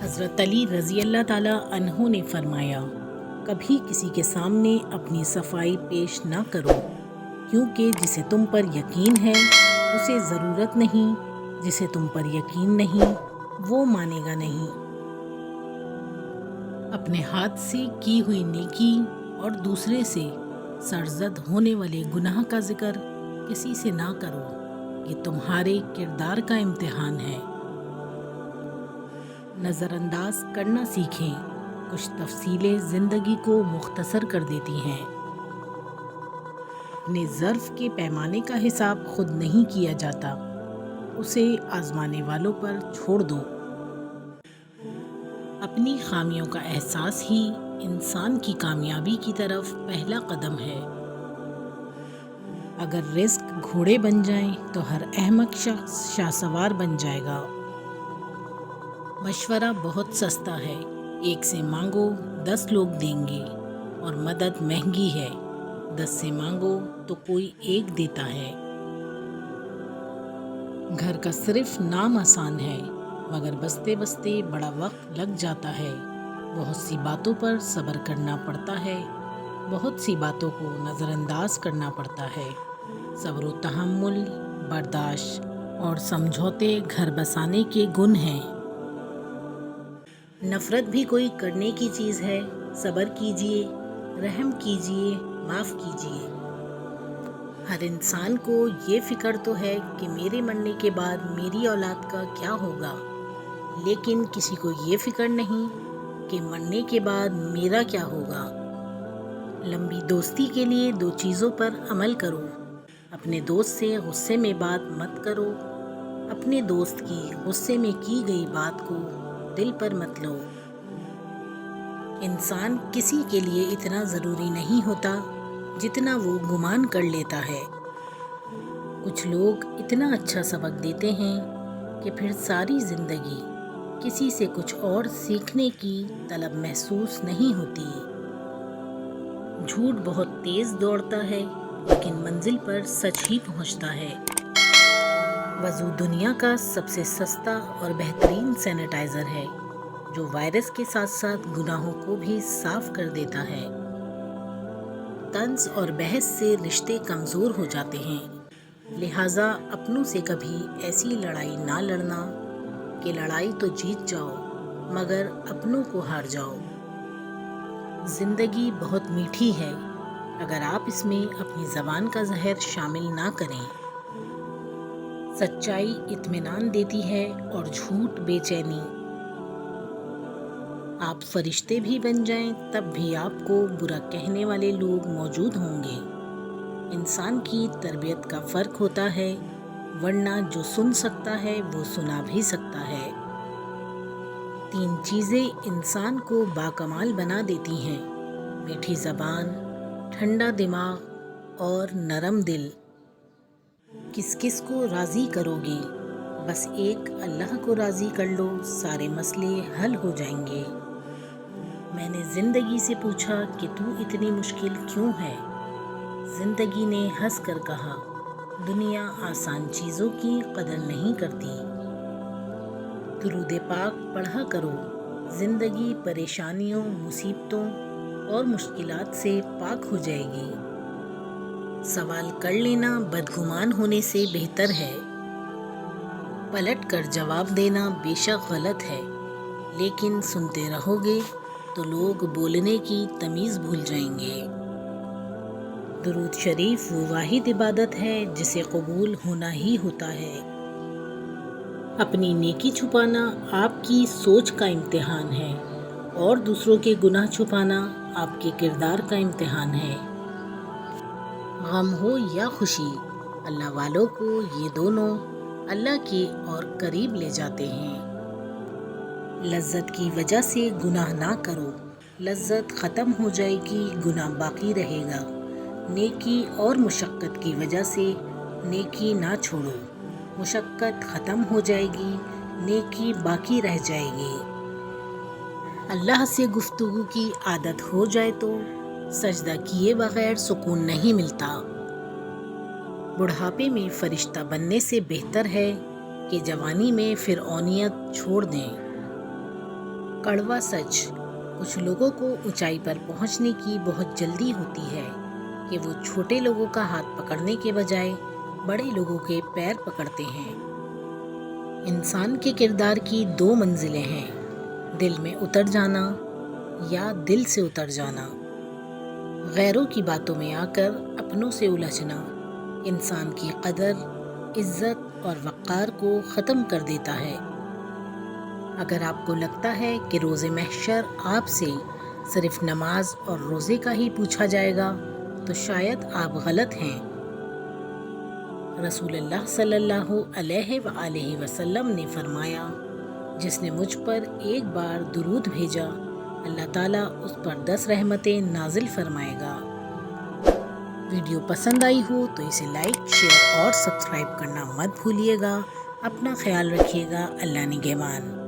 حضرت علی رضی اللہ تعالیٰ عنہ نے فرمایا، کبھی کسی کے سامنے اپنی صفائی پیش نہ کرو، کیونکہ جسے تم پر یقین ہے اسے ضرورت نہیں، جسے تم پر یقین نہیں وہ مانے گا نہیں۔ اپنے ہاتھ سے کی ہوئی نیکی اور دوسرے سے سرزد ہونے والے گناہ کا ذکر کسی سے نہ کرو، یہ تمہارے کردار کا امتحان ہے۔ نظر انداز کرنا سیکھیں، کچھ تفصیلیں زندگی کو مختصر کر دیتی ہیں۔ اپنے ظرف کے پیمانے کا حساب خود نہیں کیا جاتا، اسے آزمانے والوں پر چھوڑ دو۔ اپنی خامیوں کا احساس ہی انسان کی کامیابی کی طرف پہلا قدم ہے۔ اگر رزق گھوڑے بن جائیں تو ہر احمق شخص شاہ سوار بن جائے گا۔ مشورہ بہت سستا ہے، ایک سے مانگو 10 لوگ دیں گے، اور مدد مہنگی ہے، 10 سے مانگو تو کوئی ایک دیتا ہے۔ گھر کا صرف نام آسان ہے، مگر بستے بستے بڑا وقت لگ جاتا ہے۔ بہت سی باتوں پر صبر کرنا پڑتا ہے، بہت سی باتوں کو نظر انداز کرنا پڑتا ہے۔ صبر و تحمل، برداشت اور سمجھوتے گھر بسانے کے گن ہیں۔ نفرت بھی کوئی کرنے کی چیز ہے، صبر کیجیے، رحم کیجیے، معاف کیجیے۔ ہر انسان کو یہ فکر تو ہے کہ میرے مرنے کے بعد میری اولاد کا کیا ہوگا، لیکن کسی کو یہ فکر نہیں کہ مرنے کے بعد میرا کیا ہوگا۔ لمبی دوستی کے لیے 2 چیزوں پر عمل کرو۔ اپنے دوست سے غصے میں بات مت کرو، اپنے دوست کی غصے میں کی گئی بات کو دل پر مت لو۔ انسان کسی کے لیے اتنا ضروری نہیں ہوتا جتنا وہ گمان کر لیتا ہے۔ کچھ لوگ اتنا اچھا سبق دیتے ہیں کہ پھر ساری زندگی کسی سے کچھ اور سیکھنے کی طلب محسوس نہیں ہوتی۔ جھوٹ بہت تیز دوڑتا ہے، لیکن منزل پر سچ ہی پہنچتا ہے۔ وضو دنیا کا سب سے سستا اور بہترین سینیٹائزر ہے، جو وائرس کے ساتھ ساتھ گناہوں کو بھی صاف کر دیتا ہے۔ طنز اور بحث سے رشتے کمزور ہو جاتے ہیں، لہٰذا اپنوں سے کبھی ایسی لڑائی نہ لڑنا کہ لڑائی تو جیت جاؤ مگر اپنوں کو ہار جاؤ۔ زندگی بہت میٹھی ہے، اگر آپ اس میں اپنی زبان کا زہر شامل نہ کریں۔ سچائی اطمینان دیتی ہے اور جھوٹ بے چینی۔ آپ فرشتے بھی بن جائیں تب بھی آپ کو برا کہنے والے لوگ موجود ہوں گے۔ انسان کی تربیت کا فرق ہوتا ہے، ورنہ جو سن سکتا ہے وہ سنا بھی سکتا ہے۔ 3 چیزیں انسان کو باکمال بنا دیتی ہیں: میٹھی زبان، ٹھنڈا دماغ اور نرم دل۔ کس کس کو راضی کرو گے؟ بس ایک اللہ کو راضی کر لو، سارے مسئلے حل ہو جائیں گے۔ میں نے زندگی سے پوچھا کہ تو اتنی مشکل کیوں ہے؟ زندگی نے ہنس کر کہا، دنیا آسان چیزوں کی قدر نہیں کرتی۔ درود پاک پڑھا کرو، زندگی پریشانیوں، مصیبتوں اور مشکلات سے پاک ہو جائے گی۔ سوال کر لینا بدگمان ہونے سے بہتر ہے۔ پلٹ کر جواب دینا بے شک غلط ہے، لیکن سنتے رہو گے تو لوگ بولنے کی تمیز بھول جائیں گے۔ درود شریف وہ واحد عبادت ہے جسے قبول ہونا ہی ہوتا ہے۔ اپنی نیکی چھپانا آپ کی سوچ کا امتحان ہے، اور دوسروں کے گناہ چھپانا آپ کے کردار کا امتحان ہے۔ غم ہو یا خوشی، اللہ والوں کو یہ دونوں اللہ کے اور قریب لے جاتے ہیں۔ لذت کی وجہ سے گناہ نہ کرو، لذت ختم ہو جائے گی، گناہ باقی رہے گا۔ نیکی اور مشقت کی وجہ سے نیکی نہ چھوڑو، مشقت ختم ہو جائے گی، نیکی باقی رہ جائے گی۔ اللہ سے گفتگو کی عادت ہو جائے تو سجدہ کیے بغیر سکون نہیں ملتا۔ بڑھاپے میں فرشتہ بننے سے بہتر ہے کہ جوانی میں فرعونیت چھوڑ دیں۔ کڑوا سچ، کچھ لوگوں کو اونچائی پر پہنچنے کی بہت جلدی ہوتی ہے کہ وہ چھوٹے لوگوں کا ہاتھ پکڑنے کے بجائے بڑے لوگوں کے پیر پکڑتے ہیں۔ انسان کے کردار کی دو منزلیں ہیں، دل میں اتر جانا یا دل سے اتر جانا۔ غیروں کی باتوں میں آ کر اپنوں سے الجھنا انسان کی قدر، عزت اور وقار کو ختم کر دیتا ہے۔ اگر آپ کو لگتا ہے کہ روز محشر آپ سے صرف نماز اور روزے کا ہی پوچھا جائے گا تو شاید آپ غلط ہیں۔ رسول اللہ صلی اللہ علیہ وآلہ وسلم نے فرمایا، جس نے مجھ پر ایک بار درود بھیجا اللہ تعالیٰ اس پر 10 رحمتیں نازل فرمائے گا۔ ویڈیو پسند آئی ہو تو اسے لائک، شیئر اور سبسکرائب کرنا مت بھولیے گا۔ اپنا خیال رکھیے گا۔ اللہ نگہبان۔